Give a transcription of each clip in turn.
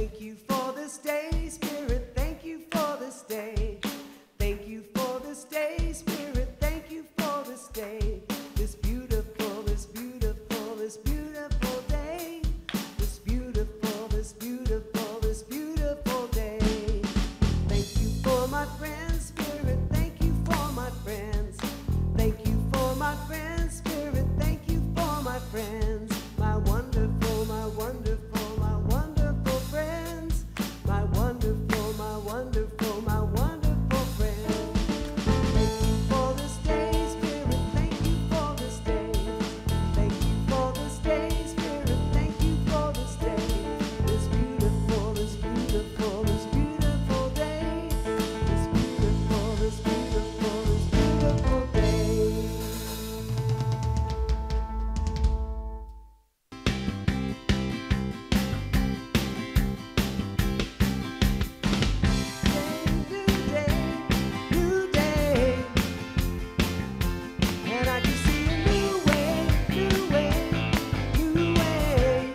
Thank you for this day, Spirit. Thank you for this day. Thank you for this day, Spirit. Thank you for this day. This beautiful, this beautiful, this beautiful day. This beautiful, this beautiful, this beautiful day. Thank you for my friends, Spirit. Thank you for my friends. Thank you for my friends, Spirit. Thank you for my friends. My wonderful, my wonderful, my wonderful friends. My wonderful, my wonderful, my wonderful friends. Thank you for this day, Spirit. Thank you for this day. Thank you for this day, Spirit. Thank you for this day. This beautiful, this beautiful, this beautiful day. This beautiful, this beautiful, this beautiful day. New day, and I can see a new way, new way, new way.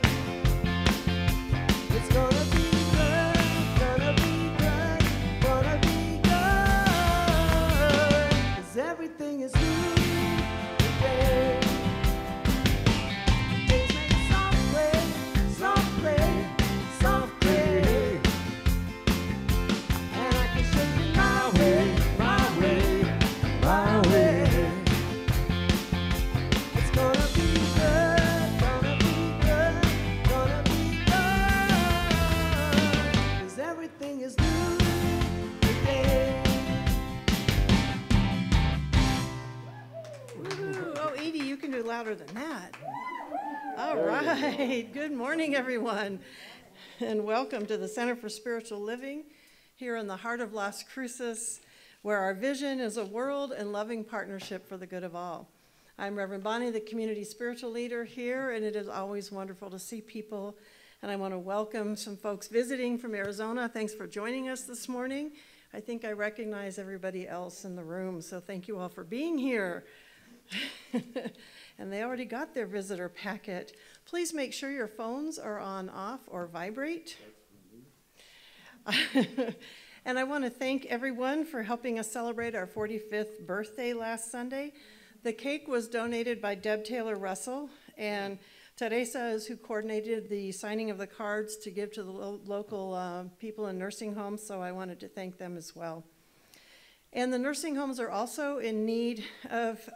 It's gonna be good, gonna be good, gonna be good. 'Cause everything is new today. Things make softly, softly, softly. And I can show you my way, my way, my way. It's gonna be good, gonna be good, gonna be good. 'Cause everything is new today. Woo. Oh, Edie, you can do louder than that. All right. Good morning, everyone, and welcome to the Center for Spiritual Living here in the heart of Las Cruces, where our vision is a world and loving partnership for the good of all. I'm Reverend Bonnie, the community spiritual leader here, and it is always wonderful to see people. And I want to welcome some folks visiting from Arizona. Thanks for joining us this morning. I think I recognize everybody else in the room, so thank you all for being here. And they already got their visitor packet. Please make sure your phones are on, off, or vibrate. And I want to thank everyone for helping us celebrate our 45th birthday last Sunday. The cake was donated by Deb Taylor Russell, and Teresa is who coordinated the signing of the cards to give to the local people in nursing homes, so I wanted to thank them as well. And the nursing homes are also in need of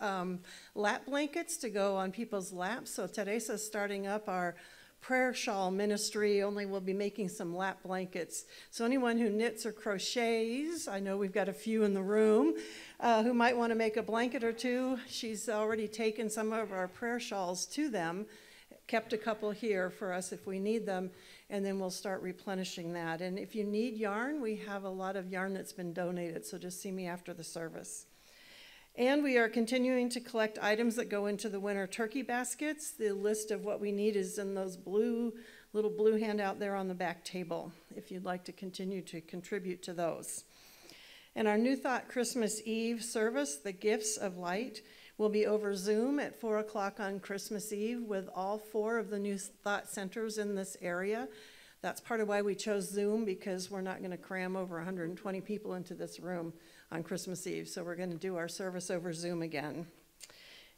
lap blankets to go on people's laps. So Teresa's starting up our prayer shawl ministry, only we'll be making some lap blankets. So anyone who knits or crochets, I know we've got a few in the room, who might want to make a blanket or two. She's already taken some of our prayer shawls to them, kept a couple here for us if we need them, and then we'll start replenishing that. And if you need yarn, we have a lot of yarn that's been donated, so just see me after the service. And we are continuing to collect items that go into the winter turkey baskets. The list of what we need is in those little blue handout there on the back table, if you'd like to continue to contribute to those. And our New Thought Christmas Eve service, the Gifts of Light, will be over Zoom at 4 o'clock on Christmas Eve with all 4 of the New Thought centers in this area. That's part of why we chose Zoom, because we're not going to cram over 120 people into this room on Christmas Eve. So we're going to do our service over Zoom again.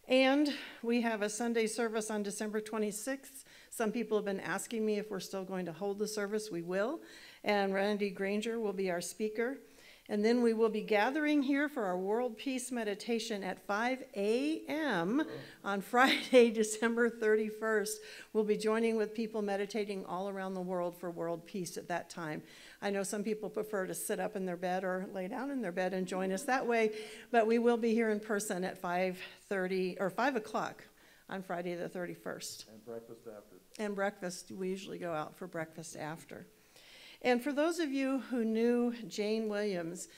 And we have a Sunday service on December 26th. Some people have been asking me if we're still going to hold the service. We will. And Randy Granger will be our speaker. And then we will be gathering here for our World Peace Meditation at 5 a.m. on Friday, December 31st. We'll be joining with people meditating all around the world for world peace at that time. I know some people prefer to sit up in their bed or lay down in their bed and join us that way, but we will be here in person at 5:30 or 5 o'clock on Friday the 31st. And breakfast after. And breakfast, we usually go out for breakfast after. And for those of you who knew Jane Williams,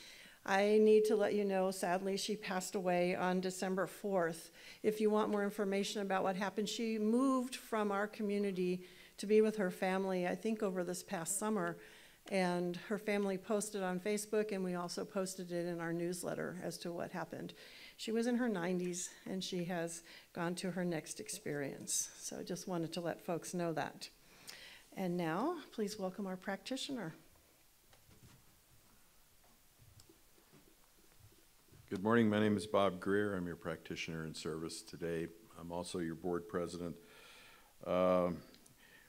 I need to let you know, sadly, she passed away on December 4th. If you want more information about what happened, she moved from our community to be with her family, I think over this past summer. And her family posted on Facebook, and we also posted it in our newsletter as to what happened. She was in her 90s, and she has gone to her next experience. So I just wanted to let folks know that. And now, please welcome our practitioner. Good morning. My name is Bob Greer. I'm your practitioner in service today. I'm also your board president.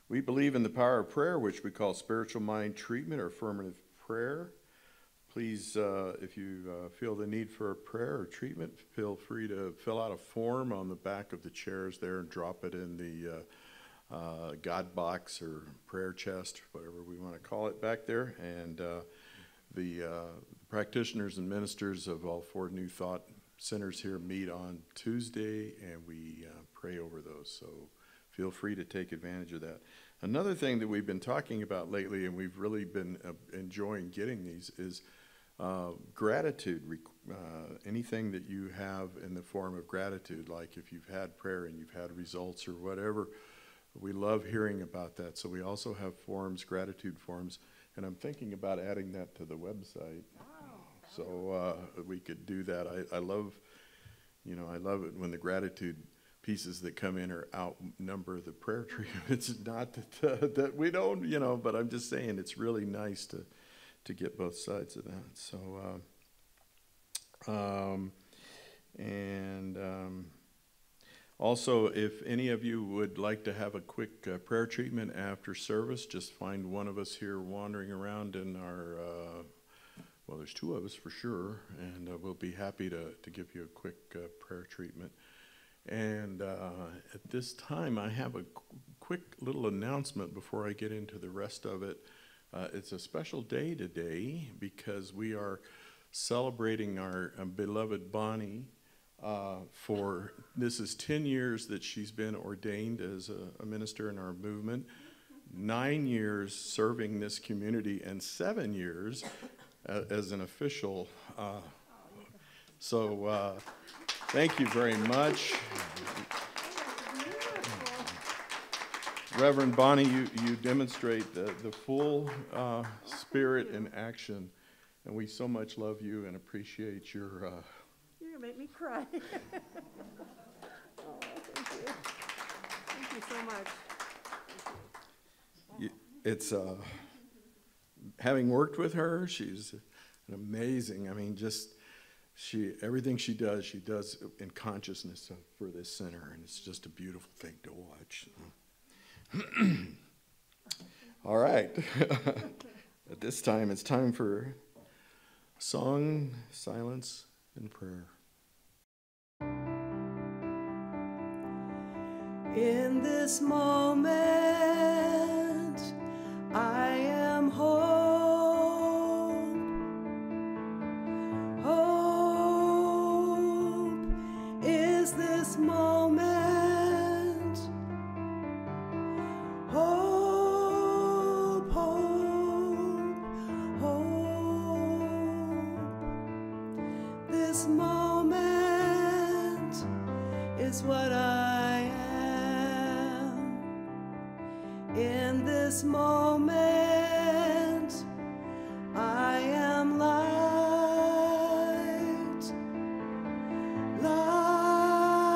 We believe in the power of prayer, which we call spiritual mind treatment or affirmative prayer. Please, if you feel the need for a prayer or treatment, feel free to fill out a form on the back of the chairs there and drop it in the God box or prayer chest, whatever we want to call it back there. And the practitioners and ministers of all 4 New Thought centers here meet on Tuesday, and we pray over those. So feel free to take advantage of that. Another thing that we've been talking about lately, and we've really been enjoying getting these, is gratitude. Anything that you have in the form of gratitude, like if you've had prayer and you've had results or whatever, we love hearing about that. So we also have forms, gratitude forms, and I'm thinking about adding that to the website. So we could do that. I love it when the gratitude pieces that come in or outnumber the prayer treatment. It's not that we don't, but I'm just saying it's really nice to get both sides of that. So, also, if any of you would like to have a quick prayer treatment after service, just find one of us here wandering around in our, well, there's 2 of us for sure, and we'll be happy to give you a quick prayer treatment. And at this time, I have a quick little announcement before I get into the rest of it. It's a special day today because we are celebrating our beloved Bonnie. This is 10 years that she's been ordained as a minister in our movement, 9 years serving this community, and 7 years as an official. So thank you very much. Reverend Bonnie, you demonstrate the full spirit in action, and we so much love you and appreciate your... You're going to make me cry. Oh, thank you. Thank you so much. It's, having worked with her, she's an amazing, everything she does in consciousness for this center, and it's just a beautiful thing to watch. All right. At this time, it's time for song, silence, and prayer. In this moment, I am hope. Hope is this moment. Hope, hope, hope. This moment is what I am. In this moment, I am light. Light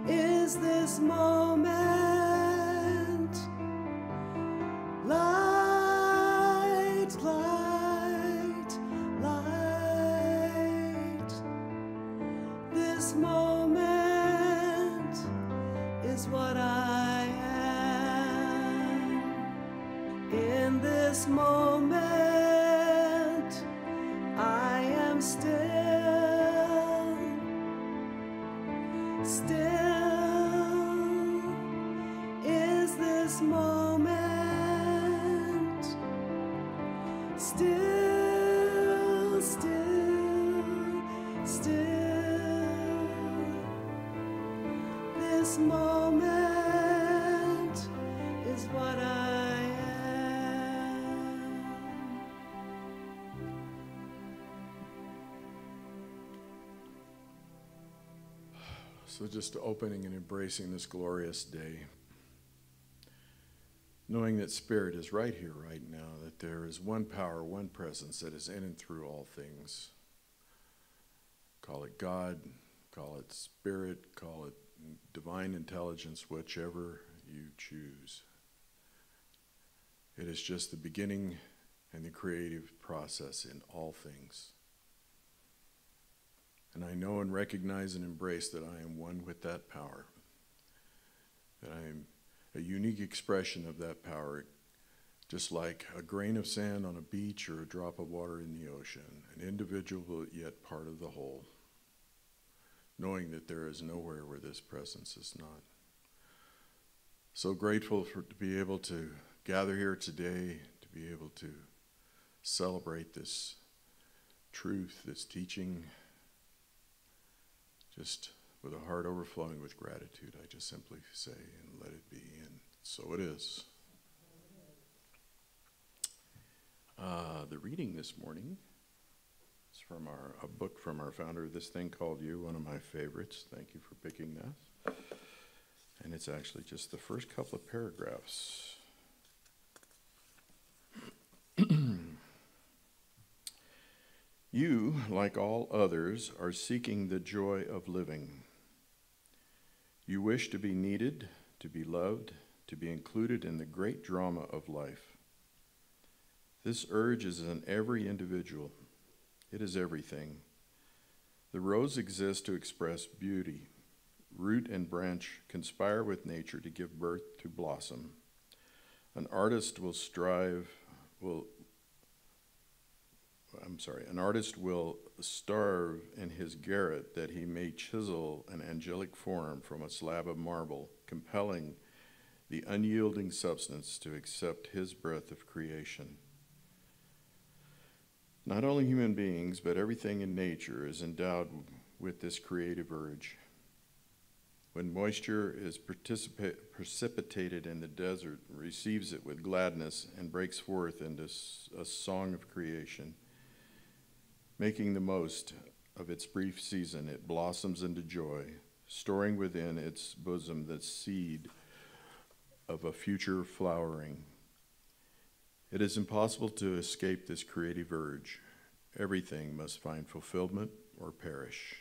is this moment. Light, light, light. This moment is what I am. In this moment, I am still. Still is this moment. Still, still, still. This moment is what I am. So just opening and embracing this glorious day, knowing that Spirit is right here, right now, that there is one power, one presence that is in and through all things. Call it God, call it Spirit, call it divine intelligence, whichever you choose. It is just the beginning and the creative process in all things. And I know and recognize and embrace that I am one with that power, that I am a unique expression of that power, just like a grain of sand on a beach or a drop of water in the ocean, an individual yet part of the whole, knowing that there is nowhere where this presence is not. So grateful to be able to gather here today, to be able to celebrate this truth, this teaching, just with a heart overflowing with gratitude. I just simply say, and let it be, and so it is. The reading this morning is from a book from our founder, This Thing Called You, one of my favorites. Thank you for picking that. And it's actually just the first couple of paragraphs. You, like all others, are seeking the joy of living. You wish to be needed, to be loved, to be included in the great drama of life. This urge is in every individual. It is everything. The rose exists to express beauty. Root and branch conspire with nature to give birth to blossom. An artist will starve in his garret that he may chisel an angelic form from a slab of marble, compelling the unyielding substance to accept his breath of creation. Not only human beings, but everything in nature is endowed with this creative urge. When moisture is precipitated in the desert, receives it with gladness and breaks forth into a song of creation. Making the most of its brief season, it blossoms into joy, storing within its bosom the seed of a future flowering. It is impossible to escape this creative urge. Everything must find fulfillment or perish.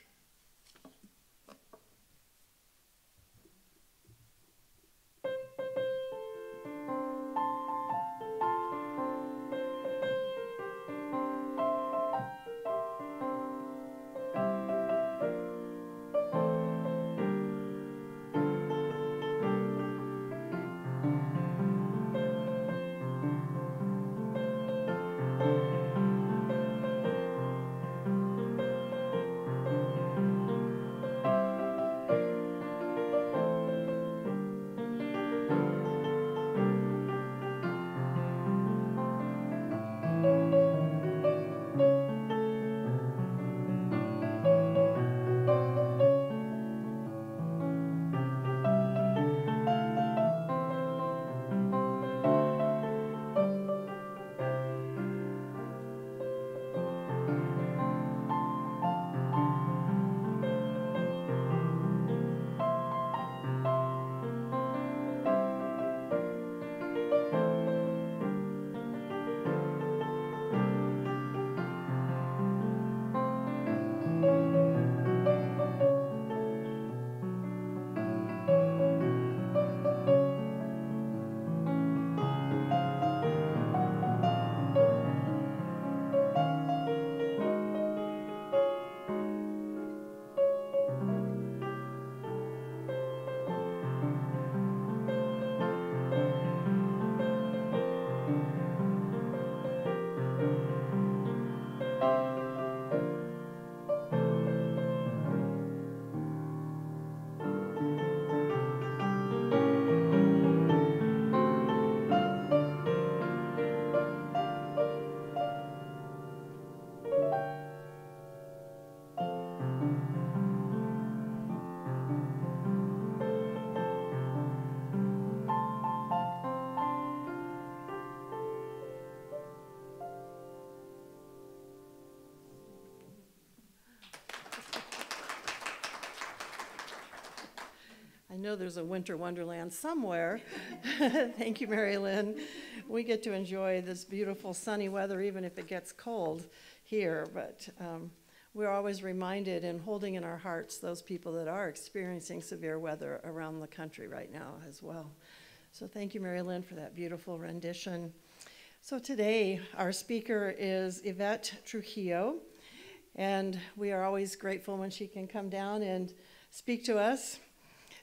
I know there's a winter wonderland somewhere. Thank you, Mary Lynn. We get to enjoy this beautiful sunny weather, even if it gets cold here. But we're always reminded and holding in our hearts those people that are experiencing severe weather around the country right now as well. So thank you, Mary Lynn, for that beautiful rendition. So today, our speaker is Yvette Trujillo, and we are always grateful when she can come down and speak to us.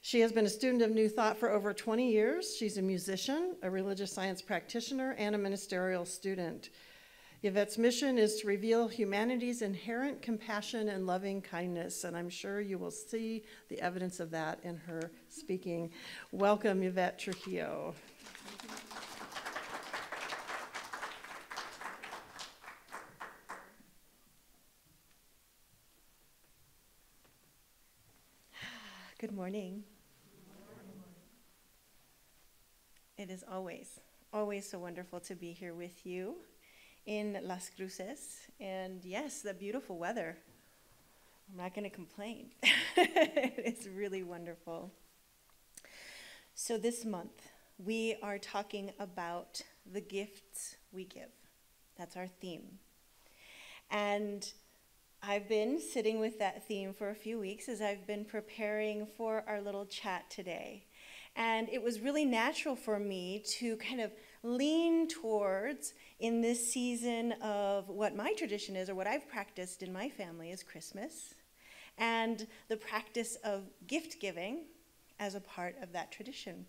She has been a student of New Thought for over 20 years. She's a musician, a religious science practitioner, and a ministerial student. Yvette's mission is to reveal humanity's inherent compassion and loving kindness, and I'm sure you will see the evidence of that in her speaking. Welcome, Yvette Trujillo. Good morning. It is always so wonderful to be here with you in Las Cruces, and yes, the beautiful weather. I'm not going to complain. It's really wonderful. So this month, we are talking about the gifts we give. That's our theme. And I've been sitting with that theme for a few weeks as I've been preparing for our little chat today. And it was really natural for me to kind of lean towards, in this season of what my tradition is, or what I've practiced in my family, is Christmas, and the practice of gift giving as a part of that tradition.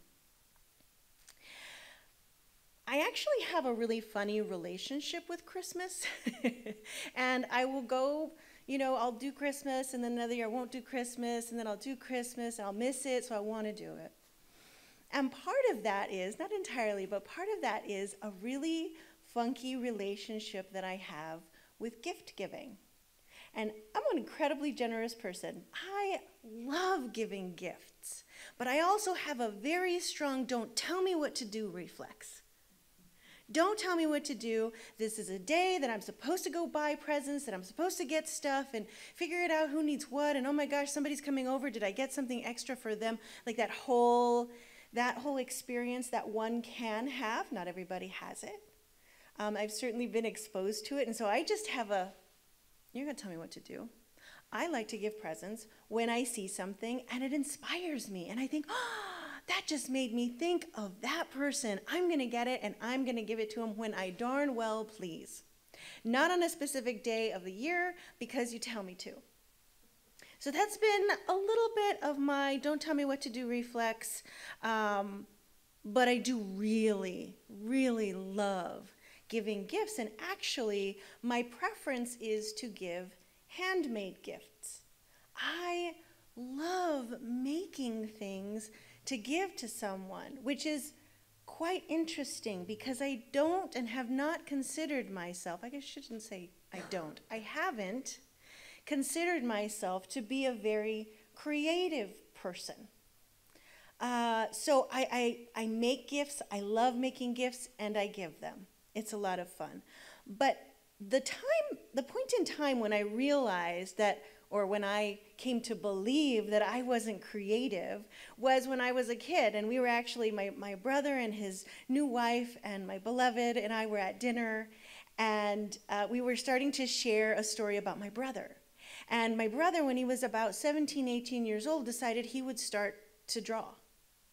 I actually have a really funny relationship with Christmas, and I will go, I'll do Christmas, and then another year I won't do Christmas, and then I'll do Christmas, and I'll miss it, so I want to do it. And part of that is, not entirely, but part of that is a really funky relationship that I have with gift giving. And I'm an incredibly generous person. I love giving gifts, but I also have a very strong don't tell me what to do reflex. Don't tell me what to do. This is a day that I'm supposed to go buy presents, that I'm supposed to get stuff and figure it out who needs what, and oh my gosh, somebody's coming over. Did I get something extra for them? Like that whole experience that one can have. Not everybody has it. I've certainly been exposed to it, and so I just have you're going to tell me what to do. I like to give presents when I see something and it inspires me, and I think, that just made me think of that person. I'm going to get it, and I'm going to give it to him when I darn well please. Not on a specific day of the year, because you tell me to. So that's been a little bit of my don't tell me what to do reflex, but I do really, really love giving gifts, and actually my preference is to give handmade gifts. I love making things to give to someone, which is quite interesting because I don't and have not considered myself, I guess I shouldn't say I haven't considered myself to be a very creative person. So I make gifts, I love making gifts, and I give them. It's a lot of fun. But the point in time when I realized that, or when I came to believe that I wasn't creative, was when I was a kid. And we were actually, my brother and his new wife and my beloved and I were at dinner, and we were starting to share a story about my brother. And my brother, when he was about 17, 18 years old, decided he would start to draw,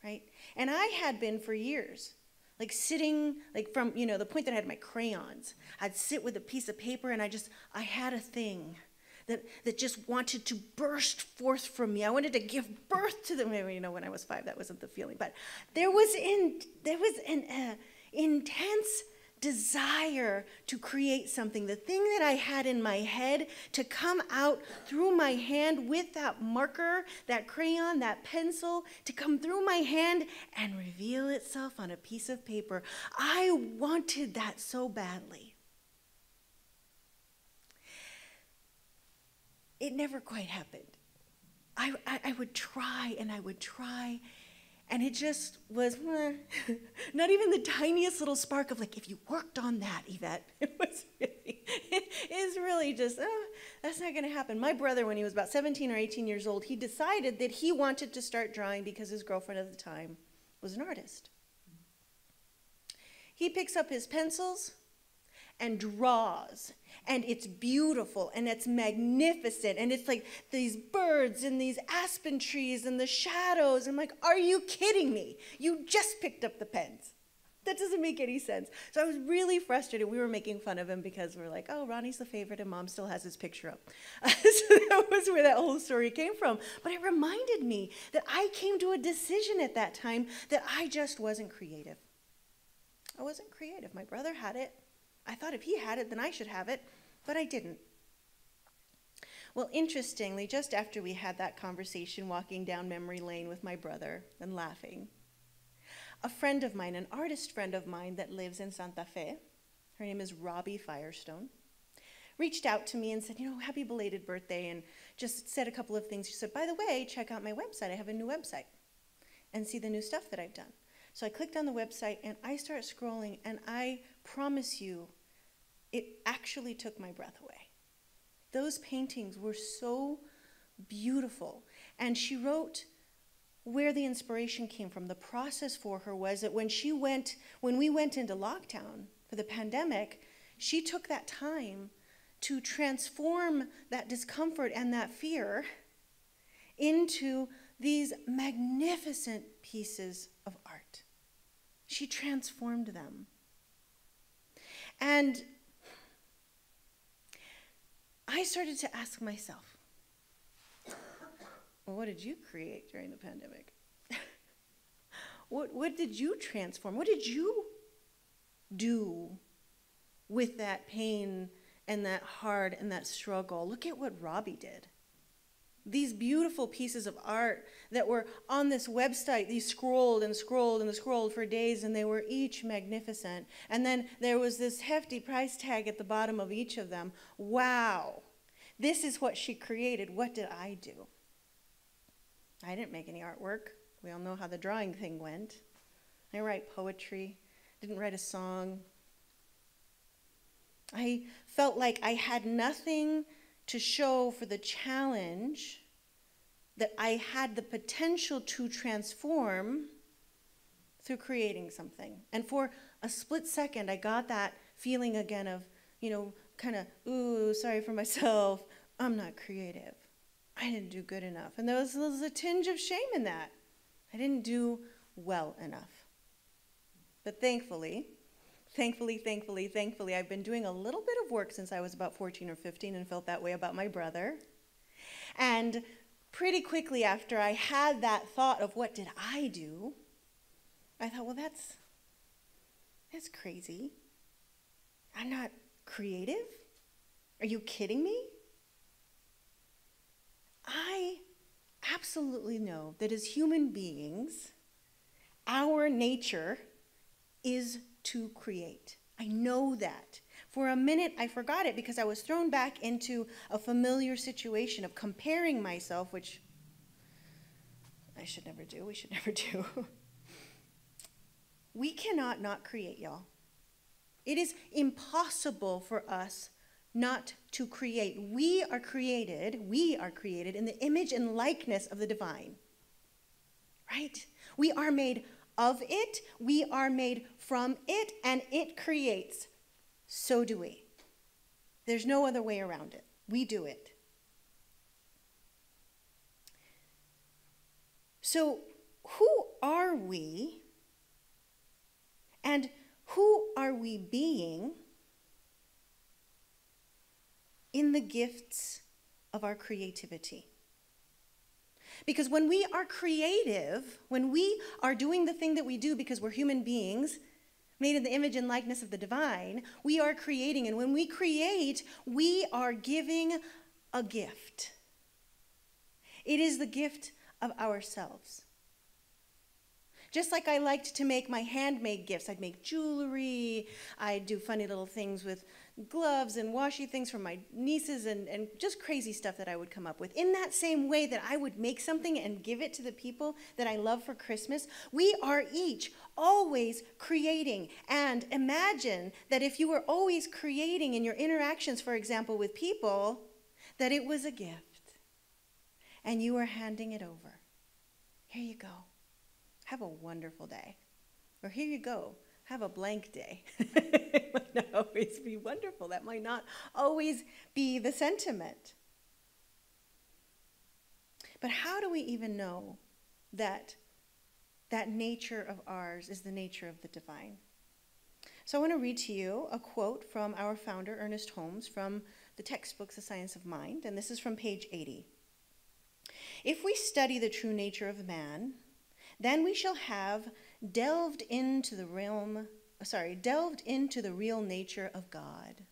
right? And I had been for years, like sitting, like from, the point that I had my crayons, I'd sit with a piece of paper and I had a thing that just wanted to burst forth from me. I wanted to give birth to them. When I was 5, that wasn't the feeling. But there was an intense desire to create something, the thing that I had in my head to come out through my hand with that marker, that crayon, that pencil, to come through my hand and reveal itself on a piece of paper. I wanted that so badly. It never quite happened. I would try and I would try, and it just was not even the tiniest little spark of like, if you worked on that, Yvette, it's really just, that's not going to happen. My brother, when he was about 17 or 18 years old, he decided that he wanted to start drawing because his girlfriend at the time was an artist. He picks up his pencils and draws, and it's beautiful and it's magnificent, and it's like these birds and these aspen trees and the shadows. I'm like, are you kidding me? You just picked up the pens. That doesn't make any sense. So I was really frustrated. We were making fun of him because we're like, oh, Ronnie's the favorite and Mom still has his picture up. So that was where that whole story came from. But it reminded me that I came to a decision at that time that I just wasn't creative. I wasn't creative. My brother had it. I thought if he had it, then I should have it, but I didn't. Well, interestingly, just after we had that conversation walking down memory lane with my brother and laughing, a friend of mine, an artist friend of mine that lives in Santa Fe, her name is Robbie Firestone, reached out to me and said, happy belated birthday, and just said a couple of things. She said, by the way, check out my website. I have a new website, and see the new stuff that I've done. So I clicked on the website, and I started scrolling, and I promise you, it actually took my breath away. Those paintings were so beautiful. And she wrote where the inspiration came from. The process for her was that when we went into lockdown for the pandemic, she took that time to transform that discomfort and that fear into these magnificent pieces of art. She transformed them. And I started to ask myself, well, what did you create during the pandemic? What did you transform? What did you do with that pain and that heart and that struggle? Look at what Robbie did. These beautiful pieces of art that were on this website, these scrolled and scrolled and scrolled for days, and they were each magnificent. And then there was this hefty price tag at the bottom of each of them. Wow, this is what she created. What did I do? I didn't make any artwork. We all know how the drawing thing went. I didn't write poetry, didn't write a song. I felt like I had nothing to show for the challenge that I had the potential to transform through creating something. And for a split second, I got that feeling again of, kind of, ooh, sorry for myself. I'm not creative. I didn't do good enough. And there was a tinge of shame in that. I didn't do well enough. But thankfully, I've been doing a little bit of work since I was about 14 or 15 and felt that way about my brother. And pretty quickly after I had that thought of what did I do, I thought, well, that's crazy. I'm not creative? Are you kidding me? I absolutely know that as human beings, our nature is to create. I know that. For a minute, I forgot it because I was thrown back into a familiar situation of comparing myself, which I should never do. We should never do. We cannot not create, y'all. It is impossible for us not to create. We are created in the image and likeness of the divine, right? We are made of it, we are made from it, and it creates. So do we. There's no other way around it. We do it. So who are we? And who are we being in the gifts of our creativity? Because when we are creative, when we are doing the thing that we do because we're human beings, made in the image and likeness of the divine, we are creating. And when we create, we are giving a gift. It is the gift of ourselves. Just like I liked to make my handmade gifts. I'd make jewelry, I'd do funny little things with gloves and washi things for my nieces and just crazy stuff that I would come up with. In that same way that I would make something and give it to the people that I love for Christmas, we are each always creating. And imagine that if you were always creating in your interactions, for example, with people, that it was a gift and you were handing it over. Here you go. Have a wonderful day. Or here you go. have a blank day. It might not always be wonderful. That might not always be the sentiment. But how do we even know that that nature of ours is the nature of the divine? So I want to read to you a quote from our founder, Ernest Holmes, from the textbooks, The Science of Mind, and this is from page 80. If we study the true nature of man, then we shall have delved into the real nature of God.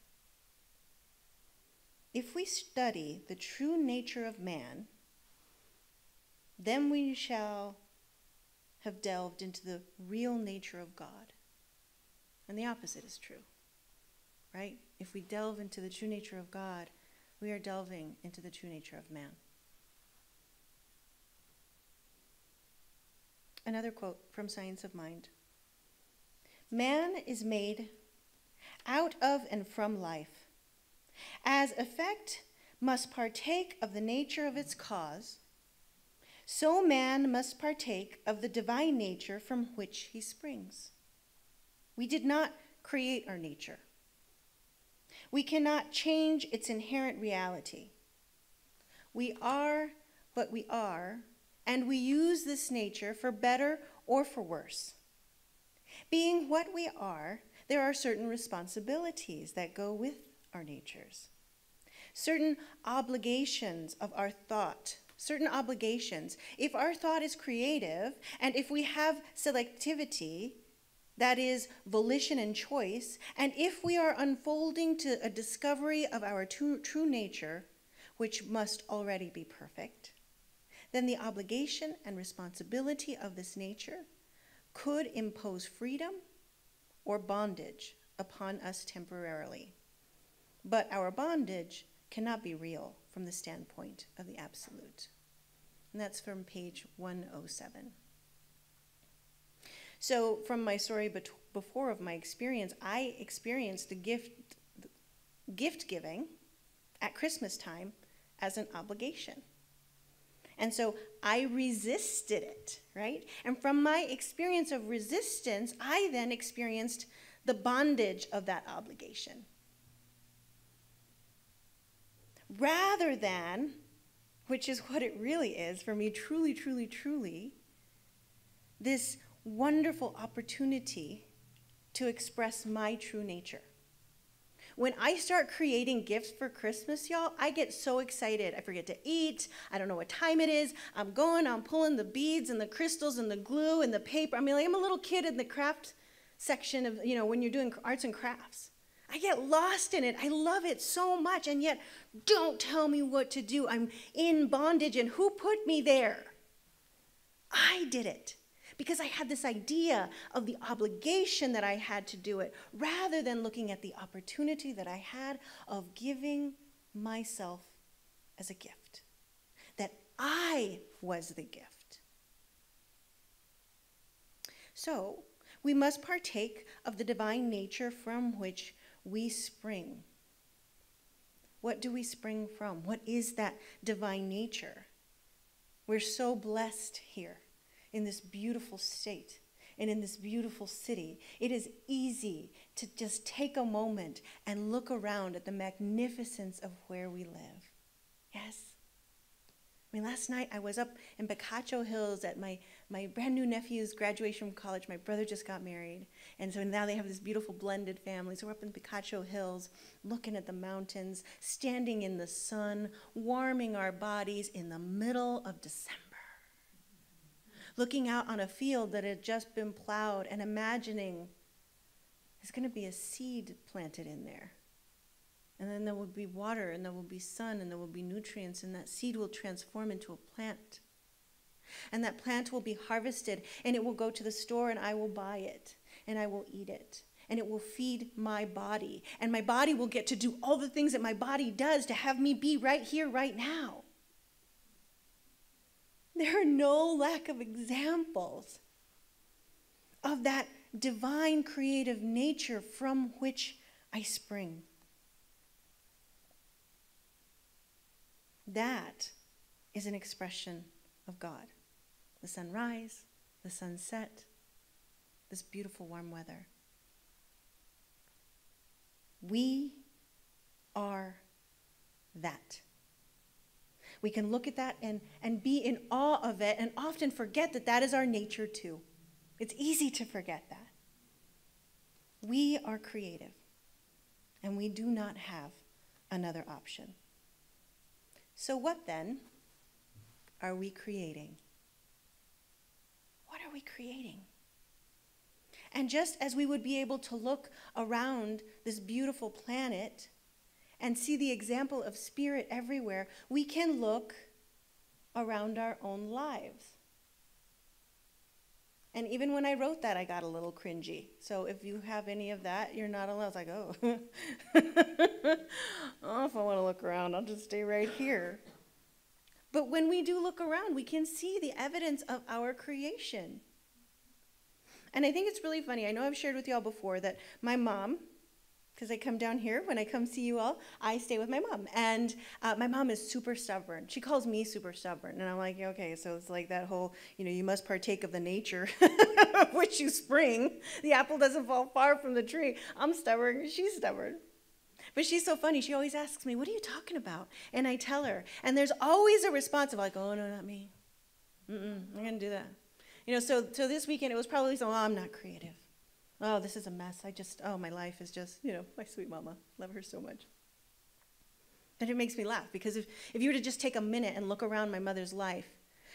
If we study the true nature of man, then we shall have delved into the real nature of God. And the opposite is true, right? If we delve into the true nature of God, we are delving into the true nature of man. Another quote from Science of Mind. Man is made out of and from life. As effect must partake of the nature of its cause, so man must partake of the divine nature from which he springs. We did not create our nature. We cannot change its inherent reality. We are what we are, and we use this nature for better or for worse. Being what we are, there are certain responsibilities that go with our natures. Certain obligations of our thought, certain obligations. If our thought is creative, and if we have selectivity, that is volition and choice, and if we are unfolding to a discovery of our true nature, which must already be perfect, then the obligation and responsibility of this nature could impose freedom or bondage upon us temporarily. But our bondage cannot be real from the standpoint of the absolute. And that's from page 107. So from my story before of my experience, I experienced the gift giving at Christmas time as an obligation. And so I resisted it, right? And from my experience of resistance, I then experienced the bondage of that obligation. Rather than, which is what it really is for me, truly, truly, truly, this wonderful opportunity to express my true nature. When I start creating gifts for Christmas, y'all, I get so excited. I forget to eat. I don't know what time it is. I'm pulling the beads and the crystals and the glue and the paper. I mean, I'm a little kid in the craft section of, when you're doing arts and crafts. I get lost in it. I love it so much, and yet don't tell me what to do. I'm in bondage, and who put me there? I did it. Because I had this idea of the obligation that I had to do it, rather than looking at the opportunity that I had of giving myself as a gift. That I was the gift. So, we must partake of the divine nature from which we spring. What do we spring from? What is that divine nature? We're so blessed here. In this beautiful state and in this beautiful city, it is easy to just take a moment and look around at the magnificence of where we live. Yes? I mean, last night I was up in Picacho Hills at my brand new nephew's graduation from college. My brother just got married. And so now they have this beautiful blended family. So we're up in Picacho Hills, looking at the mountains, standing in the sun, warming our bodies in the middle of December. Looking out on a field that had just been plowed and imagining there's going to be a seed planted in there. And then there will be water, and there will be sun, and there will be nutrients, and that seed will transform into a plant. And that plant will be harvested, and it will go to the store, and I will buy it, and I will eat it. And it will feed my body. And my body will get to do all the things that my body does to have me be right here, right now. There are no lack of examples of that divine creative nature from which I spring. That is an expression of God. The sunrise, the sunset, this beautiful warm weather. We are that. We can look at that and be in awe of it and often forget that that is our nature too. It's easy to forget that. We are creative, and we do not have another option. So what then are we creating? What are we creating? And just as we would be able to look around this beautiful planet and see the example of spirit everywhere, we can look around our own lives. And even when I wrote that, I got a little cringy. So if you have any of that, you're not alone. I was like, oh, oh, if I want to look around, I'll just stay right here. But when we do look around, we can see the evidence of our creation. And I think it's really funny. I know I've shared with you all before that my mom, because I come down here, when I come see you all, I stay with my mom. And my mom is super stubborn. She calls me super stubborn. And I'm like, okay, so it's like that whole, you must partake of the nature of which you spring. The apple doesn't fall far from the tree. I'm stubborn, she's stubborn. But she's so funny. She always asks me, what are you talking about? And I tell her. And there's always a response of like, oh, no, not me. I'm going to do that. So this weekend it was probably so, oh, I'm not creative. Oh, this is a mess. My life is just, my sweet mama. Love her so much. And it makes me laugh because if you were to just take a minute and look around my mother's life,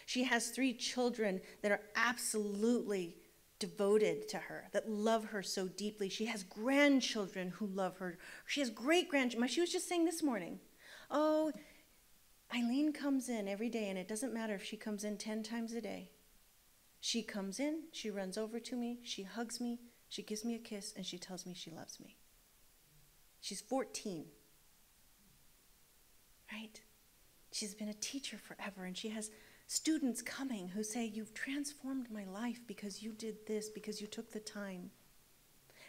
she has 3 children that are absolutely devoted to her, that love her so deeply. She has grandchildren who love her. She has great-grandchildren. She was just saying this morning, oh, Eileen comes in every day, and it doesn't matter if she comes in 10 times a day. She comes in, she runs over to me, she hugs me, she gives me a kiss, and she tells me she loves me. She's 14, right? She's been a teacher forever, and she has students coming who say, you've transformed my life because you did this, because you took the time.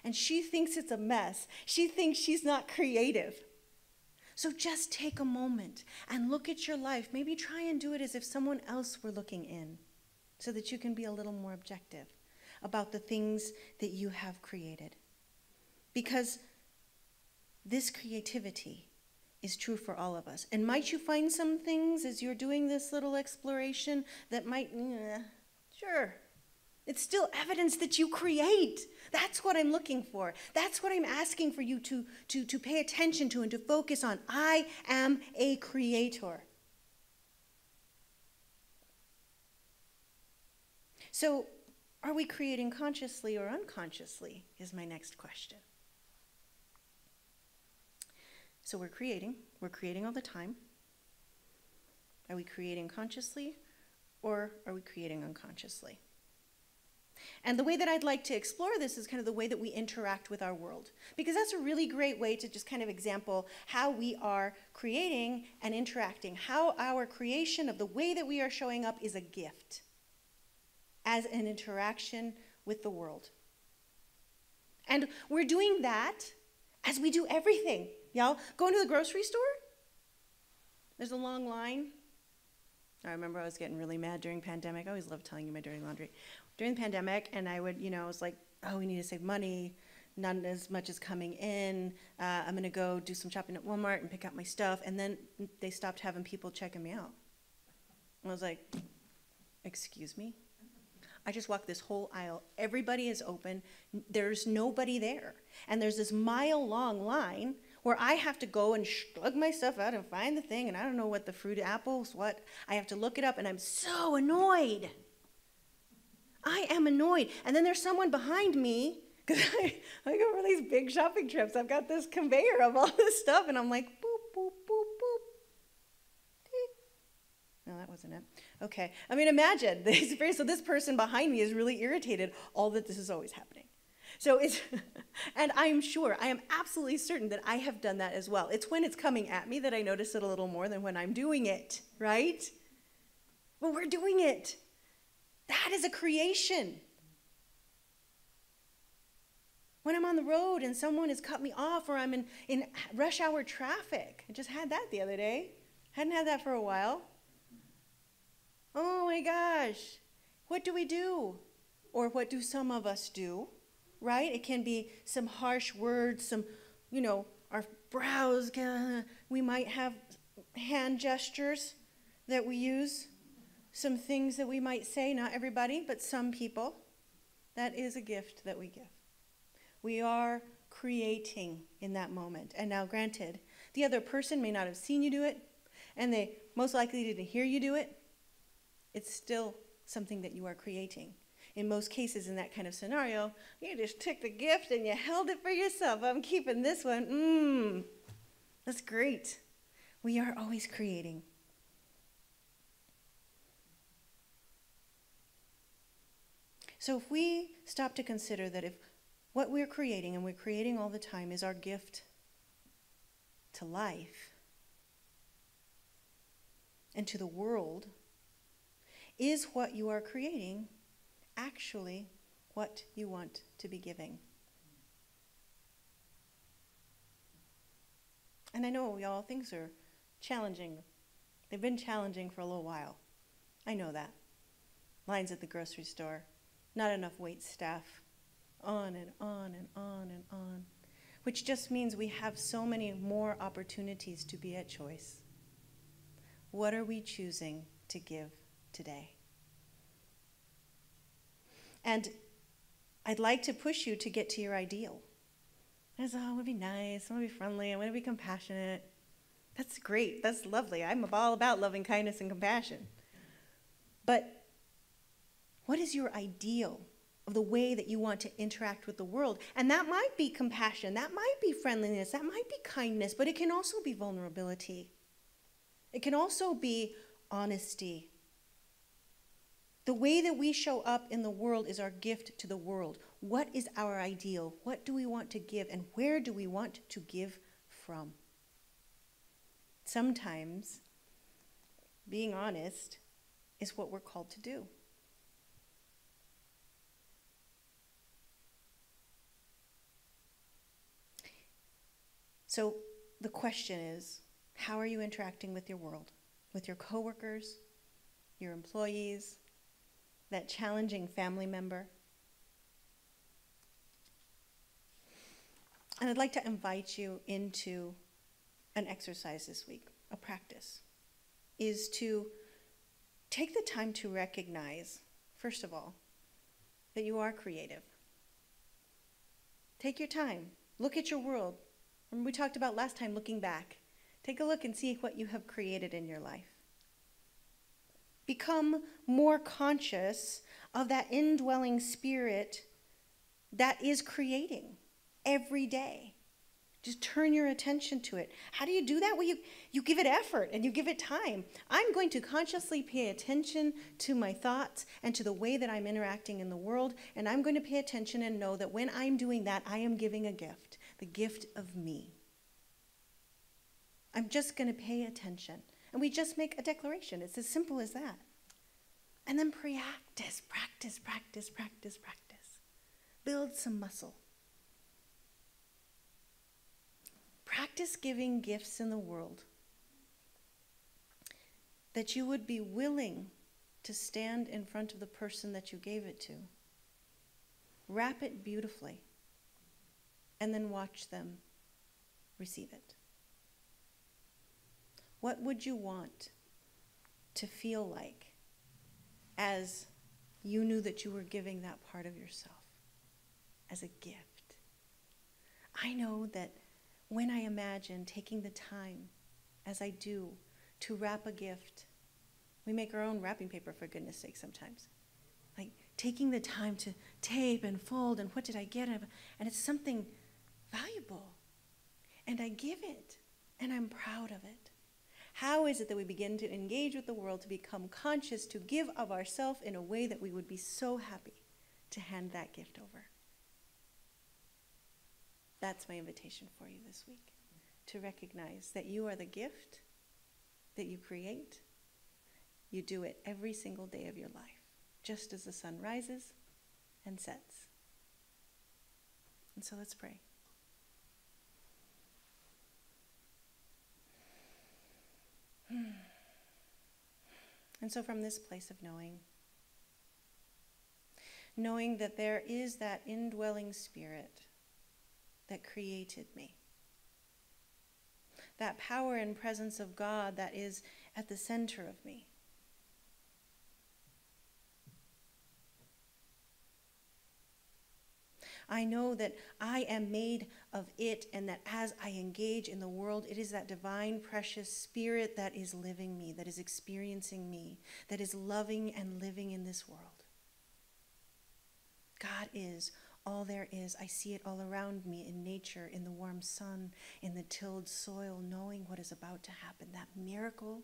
And she thinks it's a mess. She thinks she's not creative. So just take a moment and look at your life. Maybe try and do it as if someone else were looking in so that you can be a little more objective about the things that you have created. Because this creativity is true for all of us. And might you find some things as you're doing this little exploration that might, sure. It's still evidence that you create. That's what I'm looking for. That's what I'm asking for you to pay attention to and to focus on. I am a creator. So, are we creating consciously or unconsciously is my next question. So we're creating all the time. Are we creating consciously or are we creating unconsciously? And the way that I'd like to explore this is kind of the way that we interact with our world, because that's a really great way to just kind of example how we are creating and interacting, how our creation of the way that we are showing up is a gift as an interaction with the world. And we're doing that as we do everything. Y'all, going to the grocery store? There's a long line. I remember I was getting really mad during pandemic. I always love telling you my dirty laundry. During the pandemic, and I would, I was like, oh, we need to save money. Not as much is coming in. I'm going to go do some shopping at Walmart and pick out my stuff. And then they stopped having people checking me out. I was like, excuse me? I just walked this whole aisle. Everybody is open. There's nobody there. And there's this mile-long line where I have to go and slug my stuff out and find the thing, and I don't know what the fruit, apples, what. I have to look it up, and I'm so annoyed. I am annoyed. And then there's someone behind me, because I go for these big shopping trips. I've got this conveyor of all this stuff, and I'm like, boop, boop, boop, boop. No, that wasn't it. Okay. I mean, imagine. So this person behind me is really irritated all that this is always happening. So it's, and I'm sure, I am absolutely certain that I have done that as well. It's when it's coming at me that I notice it a little more than when I'm doing it, right? But we're doing it. That is a creation. When I'm on the road and someone has cut me off or I'm in rush hour traffic. I just had that the other day. Hadn't had that for a while. Oh my gosh. What do we do? Or what do some of us do? Right? It can be some harsh words, some, brows. We might have hand gestures that we use. Some things that we might say, not everybody, but some people. That is a gift that we give. We are creating in that moment. And now granted, the other person may not have seen you do it, and they most likely didn't hear you do it. It's still something that you are creating. In most cases, in that kind of scenario, you just took the gift and you held it for yourself. I'm keeping this one. That's great. We are always creating. So if we stop to consider that if what we're creating, and we're creating all the time, is our gift to life and to the world, is what you are creating actually what you want to be giving? And I know y'all, things are challenging. They've been challenging for a little while. I know that. Lines at the grocery store, not enough wait staff, on and on and on and on, which just means we have so many more opportunities to be at choice. What are we choosing to give today? And I'd like to push you to get to your ideal. I want to be nice, I want to be friendly, I want to be compassionate. That's great, that's lovely. I'm all about loving kindness and compassion. But what is your ideal of the way that you want to interact with the world? And that might be compassion, that might be friendliness, that might be kindness, but it can also be vulnerability. It can also be honesty. The way that we show up in the world is our gift to the world. What is our ideal? What do we want to give? And where do we want to give from? Sometimes being honest is what we're called to do. So the question is, how are you interacting with your world? With your coworkers, your employees, that challenging family member? And I'd like to invite you into an exercise this week, a practice, is to take the time to recognize, first of all, that you are creative. Take your time. Look at your world. Remember we talked about last time looking back. Take a look and see what you have created in your life. Become more conscious of that indwelling spirit that is creating every day. Just turn your attention to it. How do you do that? Well, you give it effort and you give it time. I'm going to consciously pay attention to my thoughts and to the way that I'm interacting in the world, and I'm going to pay attention and know that when I'm doing that, I am giving a gift, the gift of me. I'm just going to pay attention. And we just make a declaration. It's as simple as that. And then practice. Build some muscle. Practice giving gifts in the world that you would be willing to stand in front of the person that you gave it to. Wrap it beautifully, and then watch them receive it. What would you want to feel like as you knew that you were giving that part of yourself as a gift? I know that when I imagine taking the time, as I do, to wrap a gift, we make our own wrapping paper, for goodness sake, sometimes. Like taking the time to tape and fold, and what did I get? And it's something valuable. And I give it, and I'm proud of it. How is it that we begin to engage with the world, to become conscious, to give of ourselves in a way that we would be so happy to hand that gift over? That's my invitation for you this week, to recognize that you are the gift that you create. You do it every single day of your life, just as the sun rises and sets. And so let's pray. And so from this place of knowing that there is that indwelling spirit that created me, that power and presence of God that is at the center of me. I know that I am made of it, and that as I engage in the world, it is that divine, precious spirit that is living me, that is experiencing me, that is loving and living in this world. God is all there is. I see it all around me in nature, in the warm sun, in the tilled soil, knowing what is about to happen. That miracle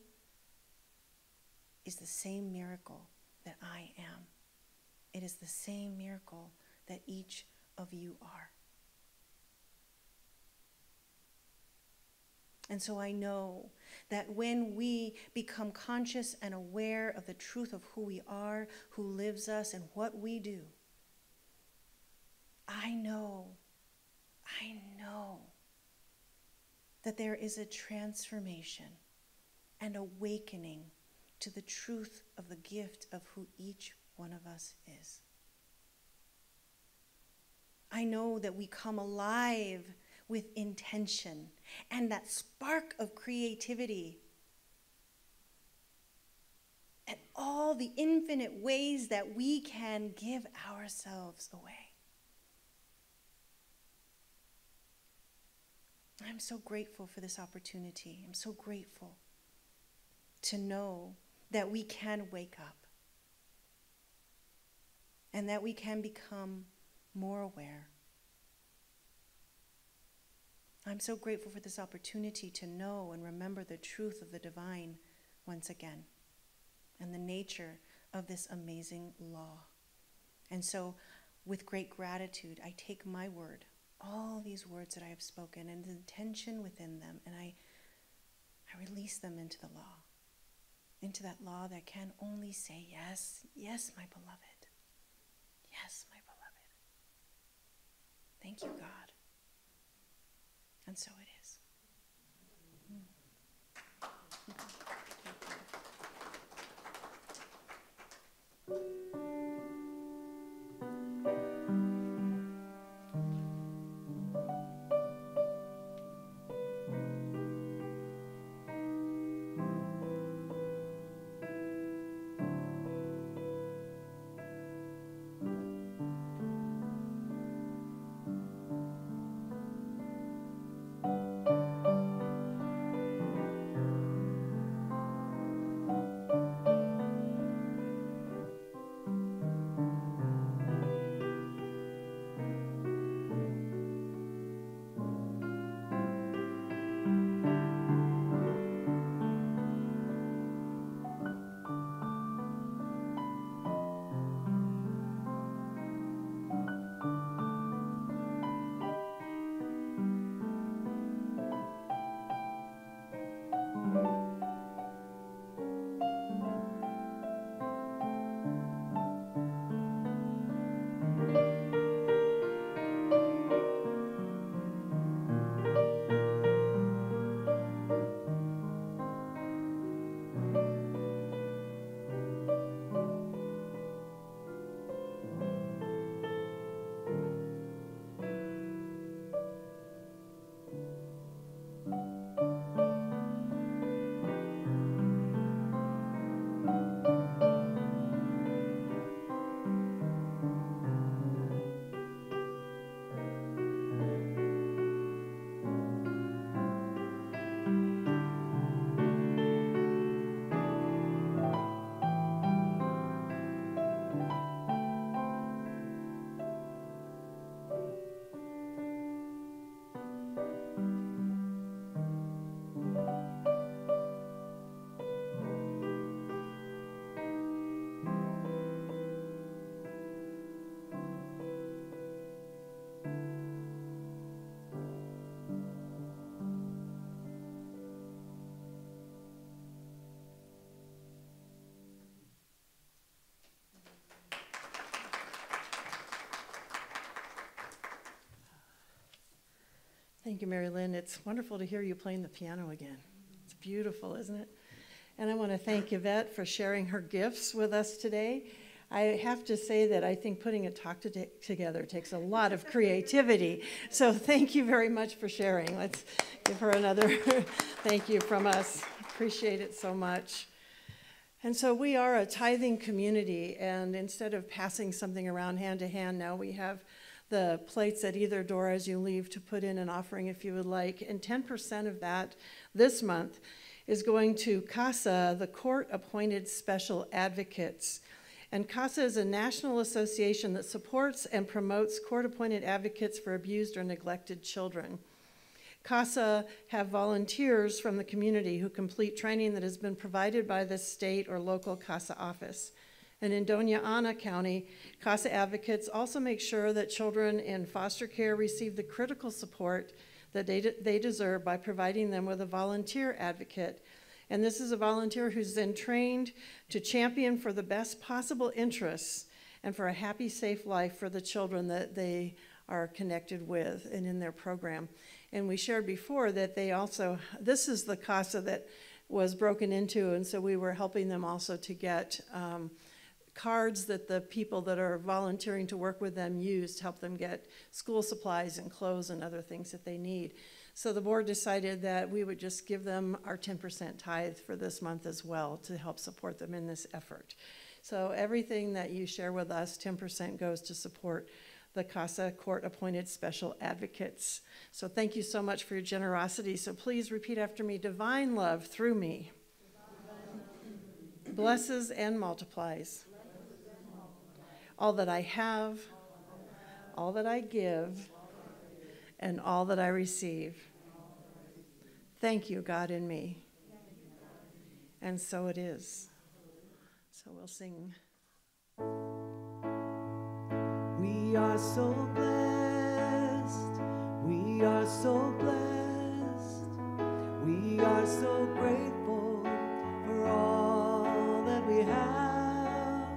is the same miracle that I am. It is the same miracle that each of you are. And so I know that when we become conscious and aware of the truth of who we are, who lives us, and what we do, I know that there is a transformation and awakening to the truth of the gift of who each one of us is. I know that we come alive with intention and that spark of creativity and all the infinite ways that we can give ourselves away. I'm so grateful for this opportunity. I'm so grateful to know that we can wake up and that we can become more aware. I'm so grateful for this opportunity to know and remember the truth of the divine once again and the nature of this amazing law. And so with great gratitude, I take my word, all these words that I have spoken and the intention within them, and I release them into the law, into that law that can only say, yes, yes, my beloved. Yes, my beloved. Thank you, God. And so it is. Thank you, Mary Lynn. It's wonderful to hear you playing the piano again. It's beautiful, isn't it? And I want to thank Yvette for sharing her gifts with us today. I have to say that I think putting a talk together takes a lot of creativity. So thank you very much for sharing. Let's give her another thank you from us. Appreciate it so much. And so we are a tithing community, and instead of passing something around hand to hand, now we have the plates at either door as you leave to put in an offering if you would like. And 10% of that this month is going to CASA, the Court-Appointed Special Advocates. And CASA is a national association that supports and promotes court-appointed advocates for abused or neglected children. CASA have volunteers from the community who complete training that has been provided by the state or local CASA office. And in Doña Ana County, CASA advocates also make sure that children in foster care receive the critical support that they deserve by providing them with a volunteer advocate. And this is a volunteer who's then trained to champion for the best possible interests and for a happy, safe life for the children that they are connected with and in their program. And we shared before that they also, this is the CASA that was broken into, and so we were helping them also to get cards that the people that are volunteering to work with them use to help them get school supplies and clothes and other things that they need. So the board decided that we would just give them our 10% tithe for this month as well to help support them in this effort. So everything that you share with us, 10% goes to support the CASA Court-Appointed Special Advocates. So thank you so much for your generosity. So please repeat after me. Divine love through me blesses and multiplies all that I have, all that I give, and all that I receive. Thank you, God, in me. And so it is. So we'll sing. We are so blessed. We are so blessed. We are so grateful for all that we have.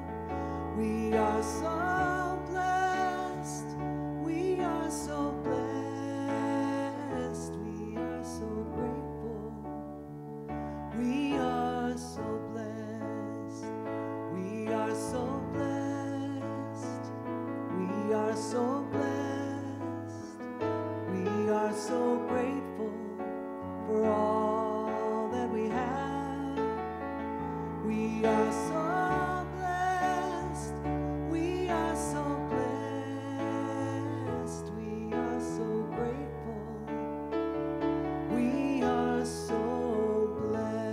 We are so blessed. We are so blessed. We are so grateful. We are so blessed. We are so blessed. We are so blessed. We are so grateful for all that we have. We are so blessed. We are so blessed. We are so grateful. We are so blessed.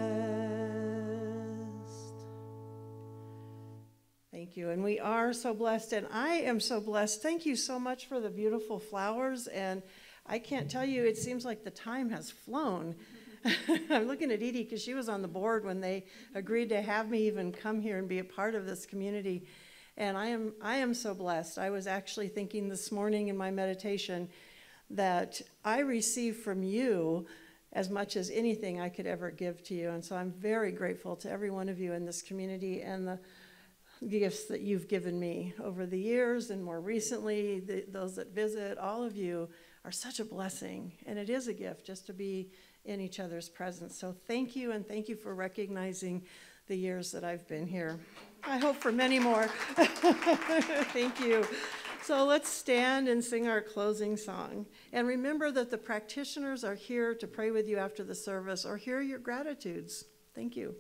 Thank you. And we are so blessed, and I am so blessed. Thank you so much for the beautiful flowers. And I can't tell you, it seems like the time has flown. I'm looking at Edie because she was on the board when they agreed to have me even come here and be a part of this community. And I am so blessed. I was actually thinking this morning in my meditation that I receive from you as much as anything I could ever give to you. And so I'm very grateful to every one of you in this community and the gifts that you've given me over the years, and more recently, those that visit. All of you are such a blessing, and it is a gift just to be in each other's presence. So thank you, and thank you for recognizing the years that I've been here. I hope for many more. Thank you. So let's stand and sing our closing song. And remember that the practitioners are here to pray with you after the service or hear your gratitudes. Thank you.